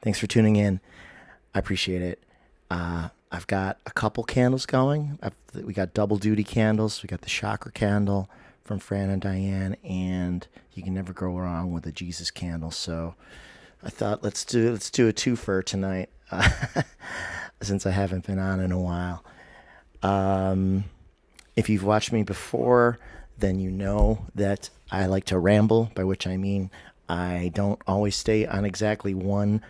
Thanks for tuning in. I appreciate it. I've got a couple candles going. We got double duty candles. We got the chakra candle from Fran and Diane, and you can never go wrong with a Jesus candle. So I thought let's do a twofer tonight, since I haven't been on in a while. If you've watched me before, then you know that I like to ramble, by which I mean I don't always stay on exactly one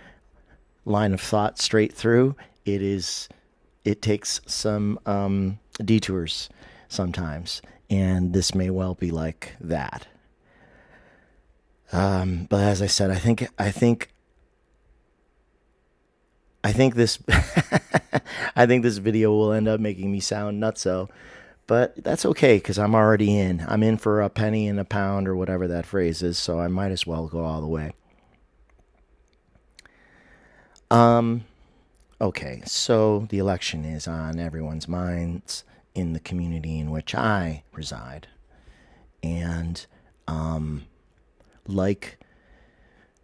line of thought straight through. It takes some detours sometimes, and this may well be like that. But as I said, I think this I think this video will end up making me sound nutso, but that's okay because I'm already in. I'm in for a penny and a pound or whatever that phrase is, so I might as well go all the way. Okay, so the election is on everyone's minds in the community in which I reside. And like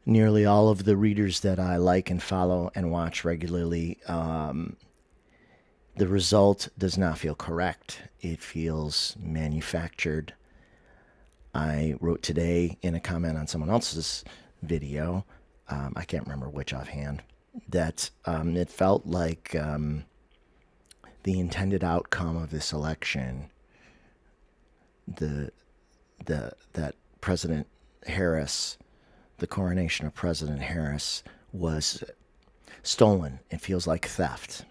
nearly all of the readers that I like and follow and watch regularly, the result does not feel correct. It feels manufactured. I wrote today in a comment on someone else's video, I can't remember which offhand, that it felt like the intended outcome of this election, that President Harris, the coronation of President Harris, was stolen. It feels like theft.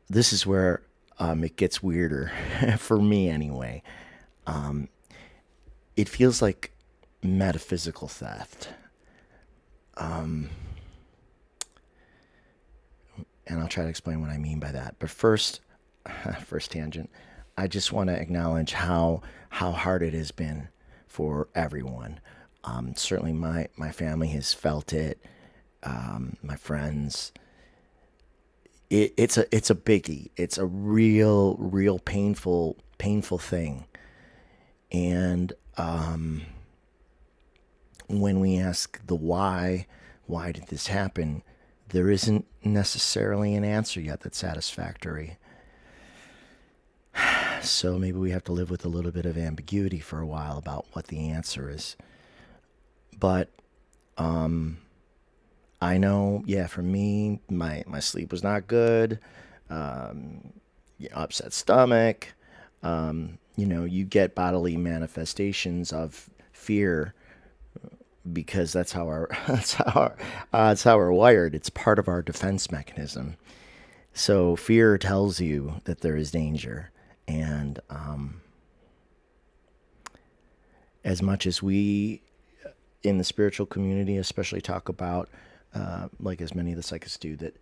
This is where it gets weirder, for me anyway. It feels like metaphysical theft. And I'll try to explain what I mean by that. But first tangent, I just want to acknowledge how hard it has been for everyone. Certainly my family has felt it. My friends. It's a biggie. It's a real painful thing. And when we ask the why did this happen, there isn't necessarily an answer yet that's satisfactory. So maybe we have to live with a little bit of ambiguity for a while about what the answer is. But I know, for me, my sleep was not good. Upset stomach. You get bodily manifestations of fear because that's how we're wired. It's part of our defense mechanism. So fear tells you that there is danger, and as much as we in the spiritual community especially talk about, like as many of the psychics do, that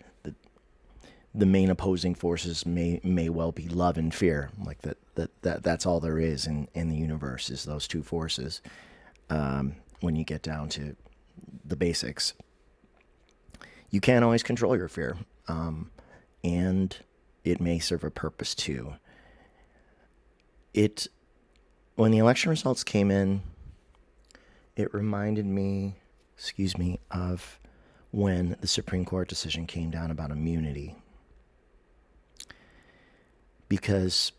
the main opposing forces may well be love and fear, like that's all there is in the universe, is those two forces. When you get down to the basics, you can't always control your fear, and it may serve a purpose too. When the election results came in, it reminded me, of when the Supreme Court decision came down about immunity. Because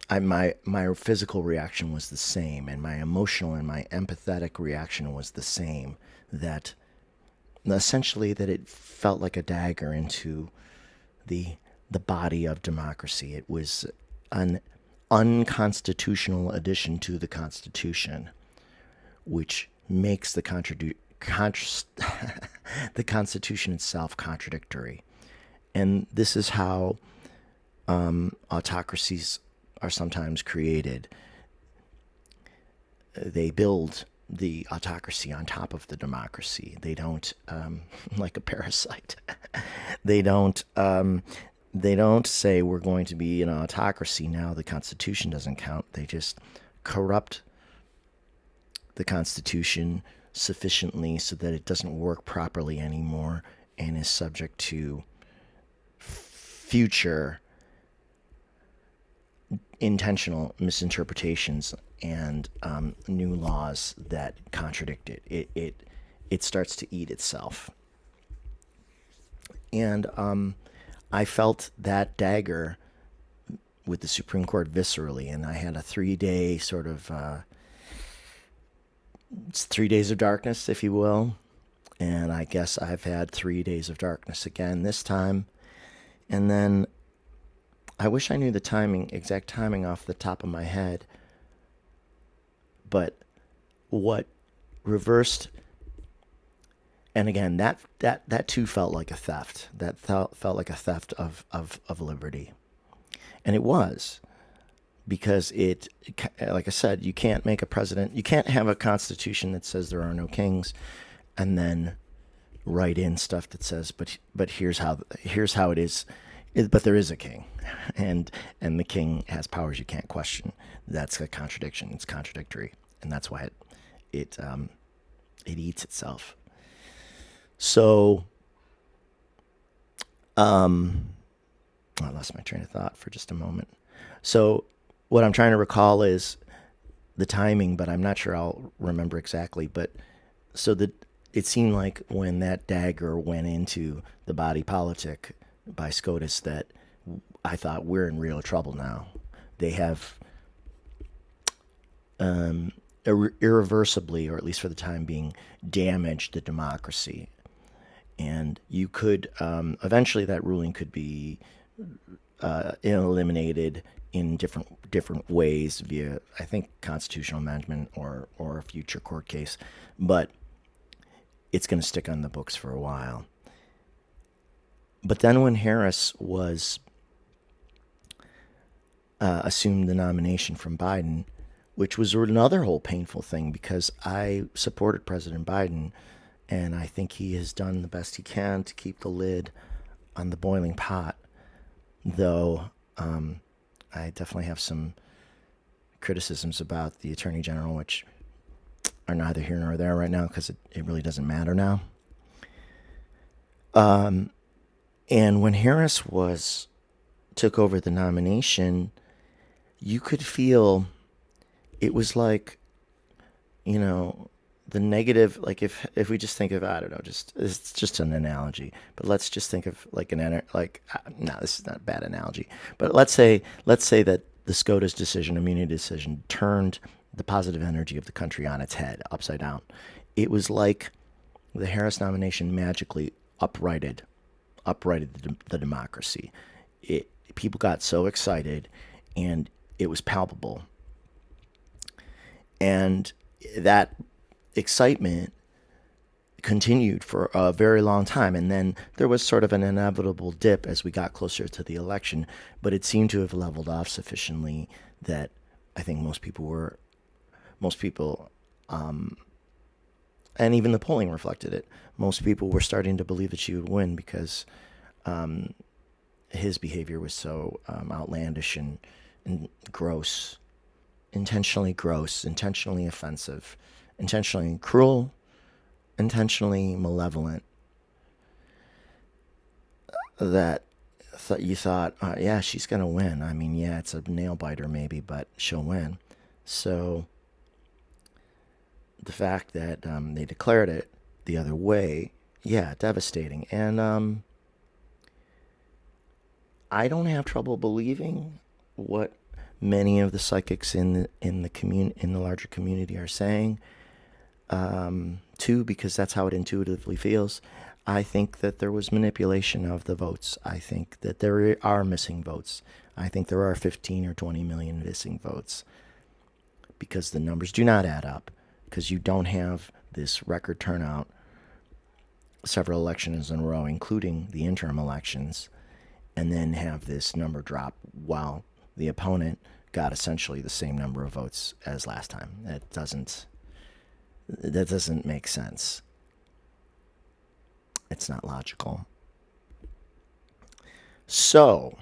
my physical reaction was the same, and my emotional and my empathetic reaction was the same, that essentially that it felt like a dagger into the body of democracy. It was an unconstitutional addition to the Constitution, which makes the the Constitution itself contradictory. And this is how autocracies are sometimes created. They build the autocracy on top of the democracy. They don't, like a parasite. They don't say we're going to be an autocracy now. The Constitution doesn't count. They just corrupt the Constitution sufficiently so that it doesn't work properly anymore and is subject to future intentional misinterpretations and new laws that contradict it. it starts to eat itself. And I felt that dagger with the Supreme Court viscerally, and I had a 3 day sort of 3 days of darkness, if you will. And I guess I've had 3 days of darkness again this time. And then I wish I knew the timing, exact timing off the top of my head. But what reversed, and again, that too felt like a theft. That felt like a theft of liberty. And it was, because it, like I said, you can't make a president, you can't have a constitution that says there are no kings, and then write in stuff that says, but here's how it is, but there is a king, and the king has powers you can't question. That's a contradiction. It's contradictory, and that's why it eats itself. So, I lost my train of thought for just a moment. So, what I'm trying to recall is the timing, but I'm not sure I'll remember exactly. But so it seemed like when that dagger went into the body politic by SCOTUS, that I thought, we're in real trouble now. They have irreversibly, or at least for the time being, damaged the democracy. And you could, eventually that ruling could be eliminated in different ways via, I think, constitutional amendment or a future court case, but it's going to stick on the books for a while. But then when Harris was assumed the nomination from Biden, which was another whole painful thing, because I supported President Biden, and I think he has done the best he can to keep the lid on the boiling pot, though I definitely have some criticisms about the Attorney General, which are neither here nor there right now, because it really doesn't matter now. And when Harris took over the nomination, you could feel it was like, the negative, like if we just think of, I don't know, it's just an analogy, but let's just think of like no, this is not a bad analogy, but let's say that the SCOTUS decision, immunity decision, turned the positive energy of the country on its head, upside down. It was like the Harris nomination magically uprighted the democracy. People got so excited, and it was palpable, and that excitement continued for a very long time. And then there was sort of an inevitable dip as we got closer to the election, but it seemed to have leveled off sufficiently that I think most people, and even the polling reflected it, most people were starting to believe that she would win, because his behavior was so outlandish and gross, intentionally offensive, intentionally cruel, intentionally malevolent, that you thought, yeah, she's going to win. I mean, yeah, it's a nail biter maybe, but she'll win. So the fact that they declared it the other way, yeah, devastating. And I don't have trouble believing what many of the psychics in the larger community are saying, too, because that's how it intuitively feels. I think that there was manipulation of the votes. I think that there are missing votes. I think there are 15 or 20 million missing votes, because the numbers do not add up, because you don't have this record turnout several elections in a row, including the interim elections, and then have this number drop while the opponent got essentially the same number of votes as last time. That doesn't make sense. It's not logical. So,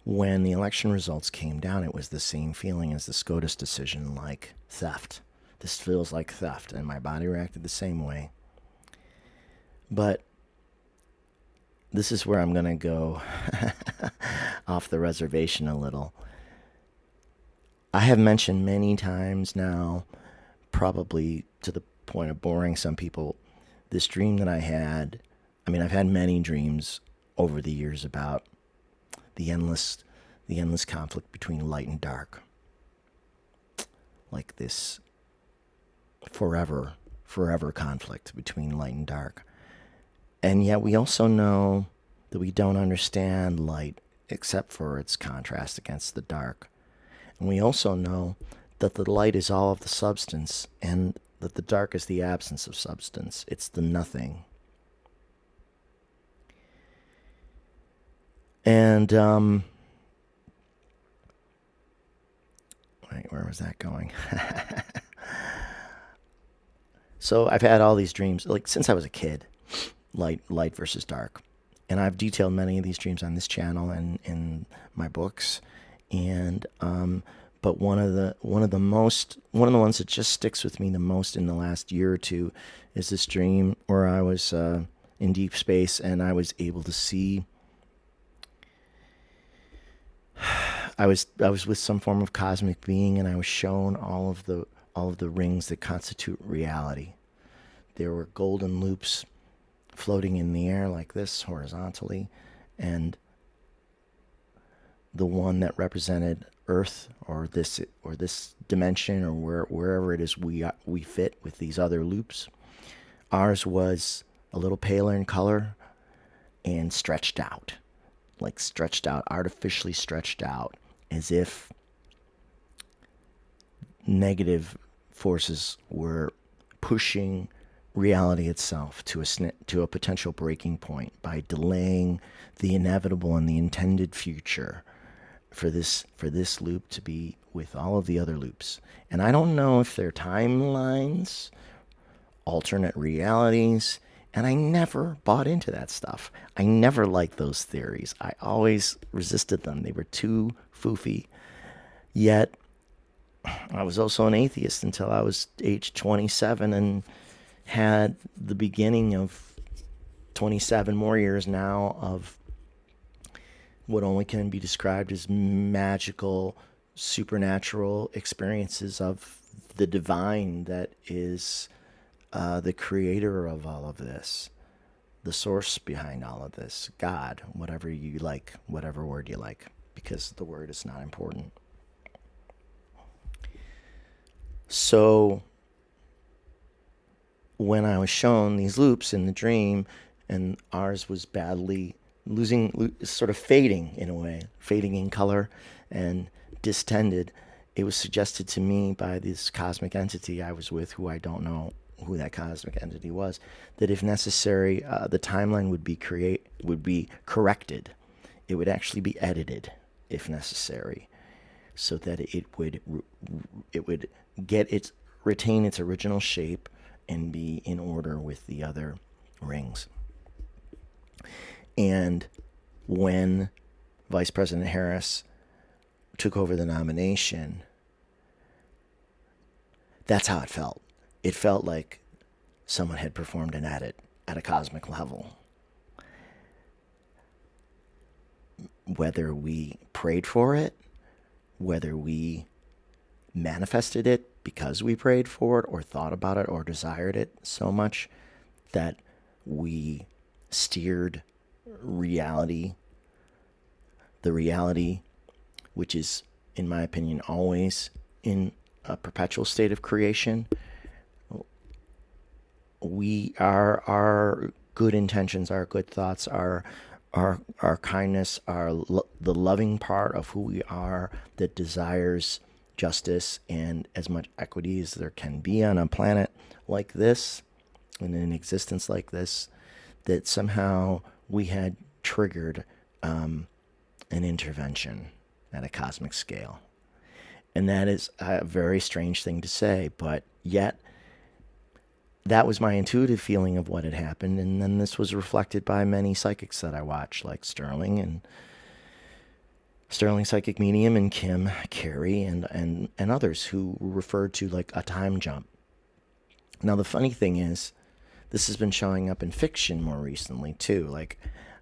when the election results came down, it was the same feeling as the SCOTUS decision, like theft. This feels like theft, and my body reacted the same way. But this is where I'm going to go off the reservation a little. I have mentioned many times now, probably to the point of boring some people, this dream that I had, I mean, I've had many dreams over the years about the endless conflict between light and dark. Like this forever conflict between light and dark. And yet we also know that we don't understand light except for its contrast against the dark. And we also know that the light is all of the substance and that the dark is the absence of substance. It's the nothing. And, wait, where was that going? So I've had all these dreams, like since I was a kid, light versus dark. And I've detailed many of these dreams on this channel and in my books. And, but one of the ones that just sticks with me the most in the last year or two is this dream where I was in deep space and I was able to see. I was with some form of cosmic being, and I was shown all of the rings that constitute reality. There were golden loops floating in the air like this horizontally, and the one that represented Earth or this dimension or wherever it is we fit with these other loops. Ours was a little paler in color and stretched out, artificially stretched out, as if negative forces were pushing reality itself to a potential breaking point by delaying the inevitable and the intended future for this loop to be with all of the other loops. And I don't know if they're timelines, alternate realities, and I never bought into that stuff. I never liked those theories. I always resisted them. They were too foofy. Yet, I was also an atheist until I was age 27 and had the beginning of 27 more years now of what only can be described as magical, supernatural experiences of the divine that is the creator of all of this, the source behind all of this, God, whatever you like, whatever word you like, because the word is not important. So when I was shown these loops in the dream, and ours was badly sort of fading in a way, fading in color and distended, it was suggested to me by this cosmic entity I was with, who I don't know who that cosmic entity was, that if necessary, the timeline would be corrected. It would actually be edited if necessary, so that it would retain its original shape and be in order with the other rings. And when Vice President Harris took over the nomination, that's how it felt. It felt like someone had performed an edit at a cosmic level. Whether we prayed for it, whether we manifested it because we prayed for it or thought about it or desired it so much that we steered reality, the reality which is, in my opinion, always in a perpetual state of creation. Our good intentions, our good thoughts, our kindness, the loving part of who we are that desires justice and as much equity as there can be on a planet like this, in an existence like this, that somehow we had triggered an intervention at a cosmic scale. And that is a very strange thing to say, but yet that was my intuitive feeling of what had happened. And then this was reflected by many psychics that I watched, like Sterling Psychic Medium and Kim Carey and others who referred to like a time jump. Now, the funny thing is, this has been showing up in fiction more recently too. Like,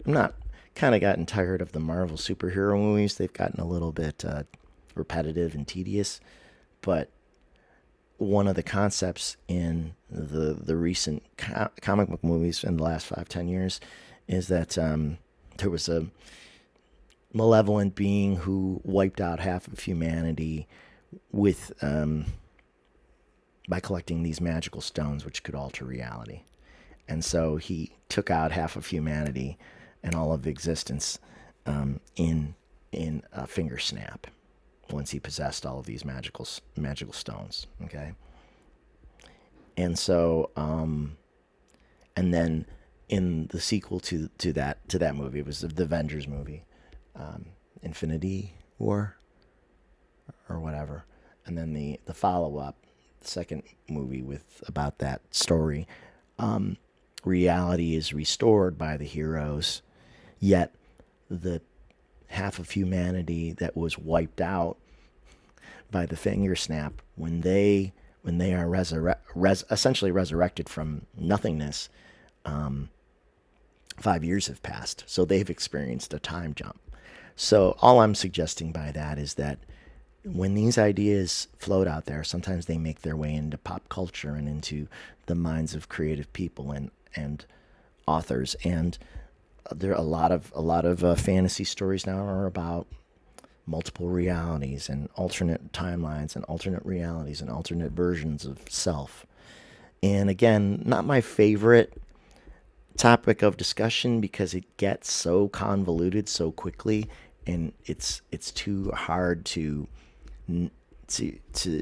I'm kind of gotten tired of the Marvel superhero movies. They've gotten a little bit repetitive and tedious, but one of the concepts in the recent comic book movies in the last 5-10 years is that there was a malevolent being who wiped out half of humanity with by collecting these magical stones which could alter reality. And so he took out half of humanity and all of existence in a finger snap once he possessed all of these magical stones. Okay, and so and then in the sequel to that movie, it was the Avengers movie, Infinity War or whatever, and then the follow up, the second movie with about that story. Reality is restored by the heroes, yet the half of humanity that was wiped out by the finger snap, when they are essentially resurrected from nothingness, 5 years have passed, so they've experienced a time jump. So all I'm suggesting by that is that when these ideas float out there, sometimes they make their way into pop culture and into the minds of creative people and authors. And there are a lot of fantasy stories now are about multiple realities and alternate timelines and alternate realities and alternate versions of self. And again, not my favorite topic of discussion because it gets so convoluted so quickly, and it's too hard to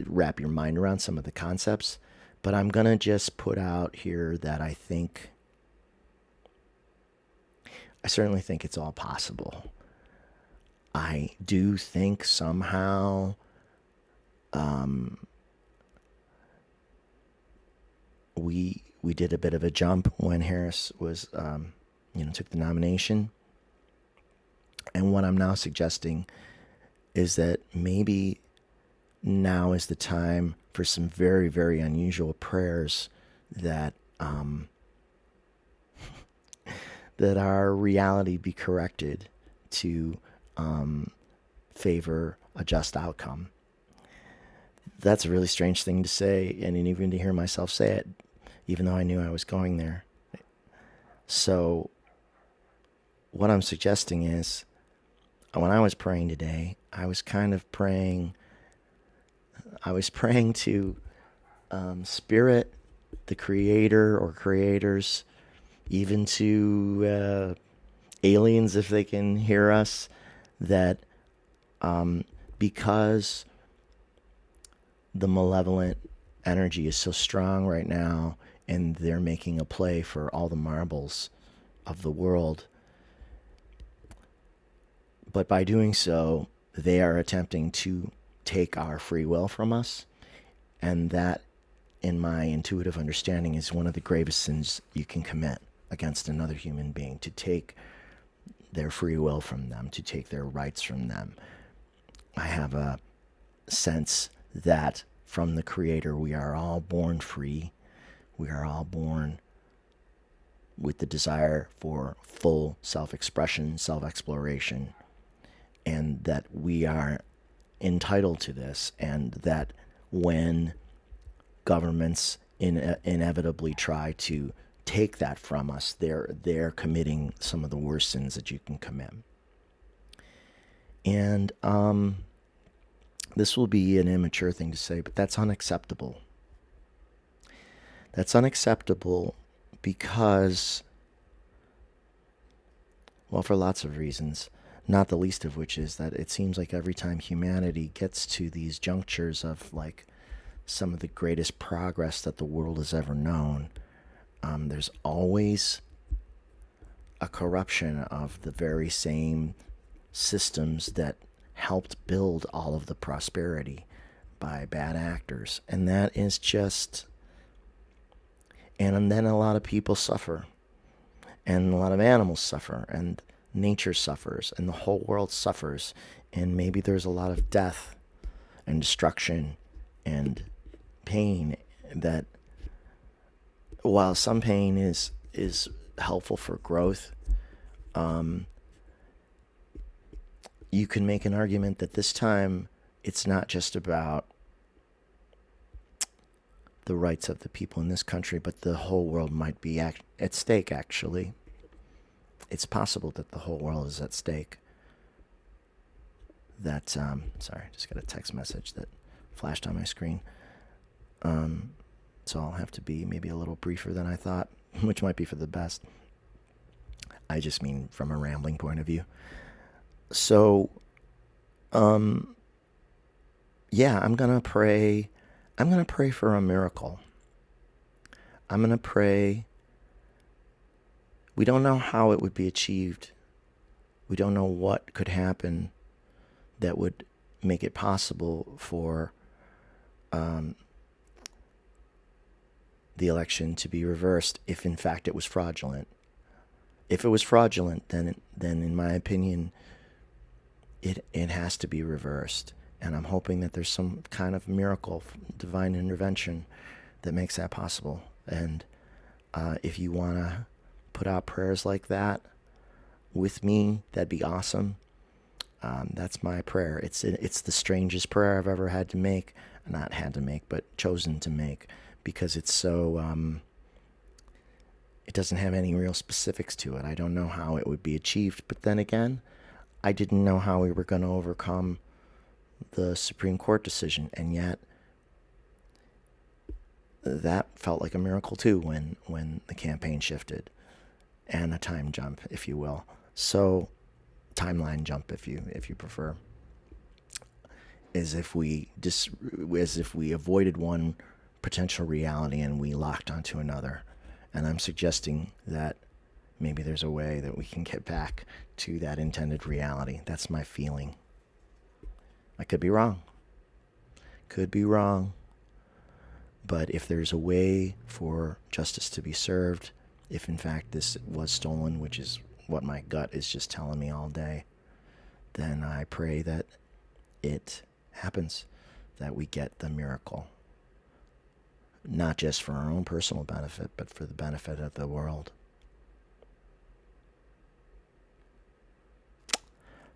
wrap your mind around some of the concepts. But I'm gonna just put out here that I certainly think it's all possible. I do think somehow we did a bit of a jump when Harris was took the nomination. And what I'm now suggesting is that maybe now is the time for some very, very unusual prayers that that our reality be corrected to favor a just outcome. That's a really strange thing to say, and even to hear myself say it, even though I knew I was going there. So what I'm suggesting is, when I was praying today, I was praying to Spirit, the Creator or creators, even to aliens if they can hear us, that because the malevolent energy is so strong right now and they're making a play for all the marbles of the world, but by doing so, they are attempting to take our free will from us. And that, in my intuitive understanding, is one of the gravest sins you can commit against another human being, to take their free will from them, to take their rights from them. I have a sense that from the Creator, we are all born free. We are all born with the desire for full self-expression, self-exploration, and that we are entitled to this, and that when governments inevitably try to take that from us, they're committing some of the worst sins that you can commit. And this will be an immature thing to say, but that's unacceptable. That's unacceptable because, well, for lots of reasons, not the least of which is that it seems like every time humanity gets to these junctures of like some of the greatest progress that the world has ever known, there's always a corruption of the very same systems that helped build all of the prosperity by bad actors. And that is just, and then a lot of people suffer, and a lot of animals suffer, and nature suffers, and the whole world suffers, and maybe there's a lot of death and destruction and pain, that while some pain is helpful for growth, you can make an argument that this time it's not just about the rights of the people in this country, but the whole world might be at stake, actually. It's possible that the whole world is at stake. That, sorry, just got a text message that flashed on my screen. So I'll have to be maybe a little briefer than I thought, which might be for the best. I just mean from a rambling point of view. So, yeah, I'm going to pray. I'm going to pray for a miracle. I'm going to pray. We don't know how it would be achieved. We don't know what could happen that would make it possible for the election to be reversed if in fact it was fraudulent. If it was fraudulent, then in my opinion, it has to be reversed. And I'm hoping that there's some kind of miracle, divine intervention that makes that possible. And if you want to put out prayers like that with me, that'd be awesome. That's my prayer. It's the strangest prayer I've ever had to make. Not had to make, but chosen to make, because it's so, it doesn't have any real specifics to it. I don't know how it would be achieved. But then again, I didn't know how we were going to overcome the Supreme Court decision. And yet, that felt like a miracle too when the campaign shifted. And a time jump, if you will. So, timeline jump, if you prefer. As if we avoided one potential reality and we locked onto another. And I'm suggesting that maybe there's a way that we can get back to that intended reality. That's my feeling. I could be wrong. Could be wrong. But if there's a way for justice to be served, if in fact this was stolen, which is what my gut is just telling me all day, then I pray that it happens, that we get the miracle. Not just for our own personal benefit, but for the benefit of the world.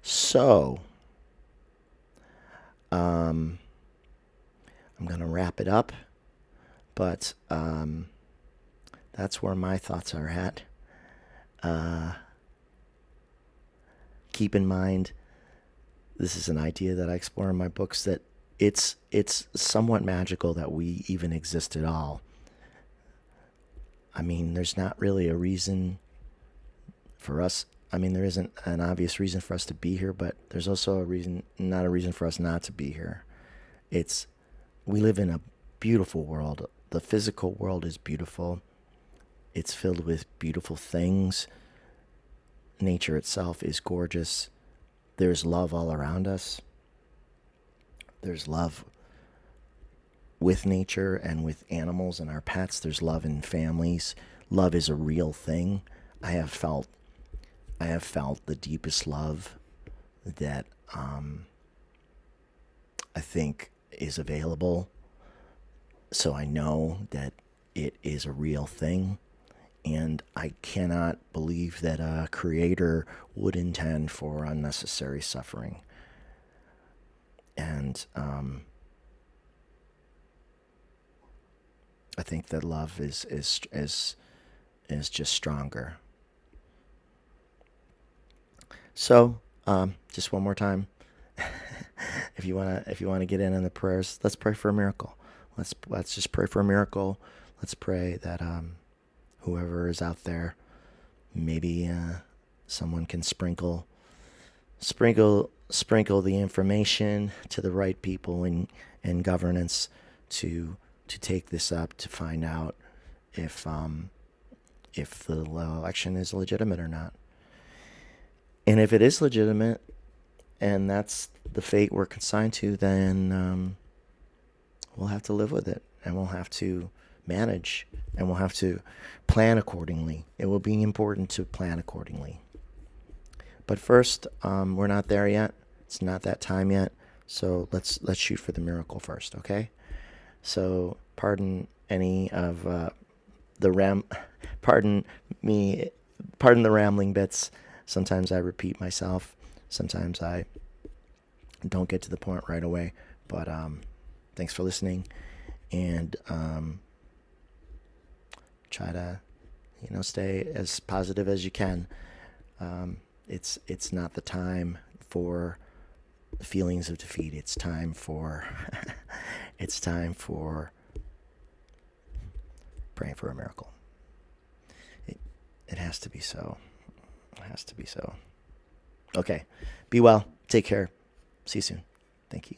So, I'm going to wrap it up, but that's where my thoughts are at. Keep in mind, this is an idea that I explore in my books, that it's somewhat magical that we even exist at all. I mean, there's not really a reason for us. I mean, there isn't an obvious reason for us to be here, but there's also not a reason for us not to be here. We live in a beautiful world. The physical world is beautiful. It's filled with beautiful things. Nature itself is gorgeous. There's love all around us. There's love with nature and with animals and our pets. There's love in families. Love is a real thing. I have felt the deepest love that I think is available. So I know that it is a real thing. And I cannot believe that a creator would intend for unnecessary suffering. And I think that love is just stronger. So, just one more time, if you wanna get in on the prayers, let's pray for a miracle. Let's just pray for a miracle. Let's pray that whoever is out there, maybe someone can sprinkle the information to the right people in governance to take this up, to find out if the election is legitimate or not. And if it is legitimate, and that's the fate we're consigned to, then we'll have to live with it, and we'll have to manage, and we'll have to plan accordingly. It will be important to plan accordingly. But first, we're not there yet. It's not that time yet. So let's shoot for the miracle first, okay? So pardon any of pardon the rambling bits. Sometimes I repeat myself. Sometimes I don't get to the point right away. But thanks for listening. and try to, stay as positive as you can. It's not the time for feelings of defeat. It's time for it's time for praying for a miracle. It has to be so. It has to be so. Okay. Be well. Take care. See you soon. Thank you.